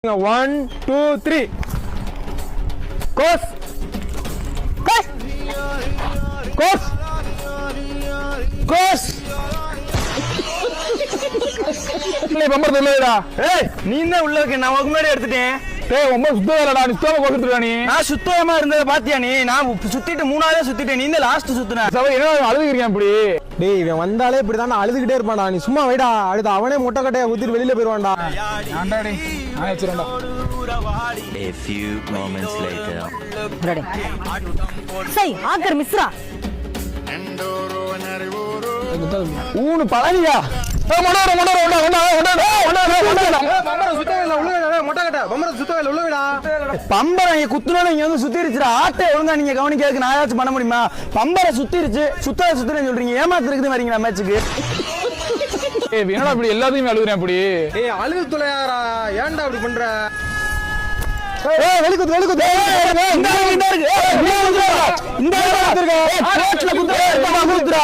1, 2, 3. Course. Course. Course. Course. Bumper தெரியலடா. ஏய் நீ என்ன உள்ள இருக்க? நான் உனக்கு முன்னாடி எடுத்துட்டேன். டேய் ரொம்ப சுத்தமா நீ சுத்தமா கொடுத்துட்டா நீ. நான் சுத்தமா இருந்தத பாத்தியா நீ? நான் சுத்திட்டு மூணாவே சுத்திட்டேன். நீ இந்த லாஸ்ட் சுத்துன. சவ என்ன அழுதுறீங்க அப்படி? டேய் இவன் வந்தாலே இப்படி தான் அழுதுகிட்டே இருப்பான்டா. நீ சும்மா வைடா. அடுத்து அவனே மொட்டை கட்டையை குத்திட்டு வெளியில போயிடுவான்டா. ஆண்டா டேய். நான் ஏச்சுறேன்டா. A few moments later. Ready. Say, आकर मिश्रा. ஊனு பழனியா? ஏய் மொடோட பம்பர சுத்தவேல உள்ள விடா. மொட்டை கட்டை பம்பர சுத்தவேல உள்ள விடா. பம்பரை இங்க குத்துனோட இங்க வந்து சுத்திருச்சுடா. ஆட்டை ஒழுங்கா நீங்க கவனிக்கிறதுக்கு நான் ஏதாச்சும் பண்ண முடியுமா? பம்பரை சுத்திருச்சு. சுத்துறேன்னு சொல்றீங்க. ஏமாத்துறதுக்கு வரீங்களா மேட்சுக்கு? ஏய் என்னடா இப்படி எல்லாத்தையும் அழுகுறேன் அப்படி? ஏய் அழுது துளையாரா. ஏன்டா அப்படி பண்ற? ஏய் வெளிக்குது இந்த இருக்கு. இந்த கோட்ல குத்துறா.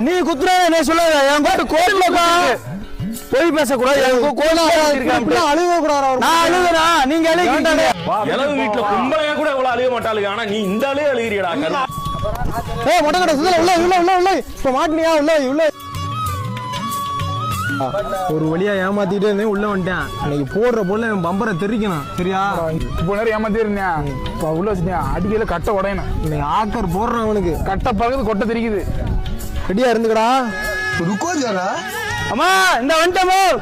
நீ குத்துற என்ன சொல்லாத. என் கோட் கோட்லக்கா. போய் பேச கூடாது. என் கோட்ல இருக்கான். அழுக கூடாதா? நான் அழுகுறா. நீங்க அழுகிறீங்க. எலவு வீட்டுல கும்பலையா கூட இவ்வளவு அழுக மாட்டாளுங்க. ஆனா நீ இந்த அழுக அழுகிறீடா. ஏய் மொட்டை கட்டை சுத்தல உள்ள. இப்ப மாட்டினியா? உள்ள. ஒரு வழியா ஏமாத்திட்டே இருந்தேன். உள்ள வந்துட்டேன். இன்னைக்கு போடுற போல பம்பரை தெரிக்கணும். சரியா? இப்போ நேரம் ஏமாத்தி இருந்தேன். உள்ள வச்சுட்டேன். அடிக்கையில கட்டை உடையணும். இன்னைக்கு ஆக்கர் போடுறான் அவனுக்கு. கட்டை பறகுது கொட்டை தெரிக்குது. ரெடியா இருந்துக்கடா. ருக்கோ ஜரா. அம்மா இந்த வந்துட்டோம்.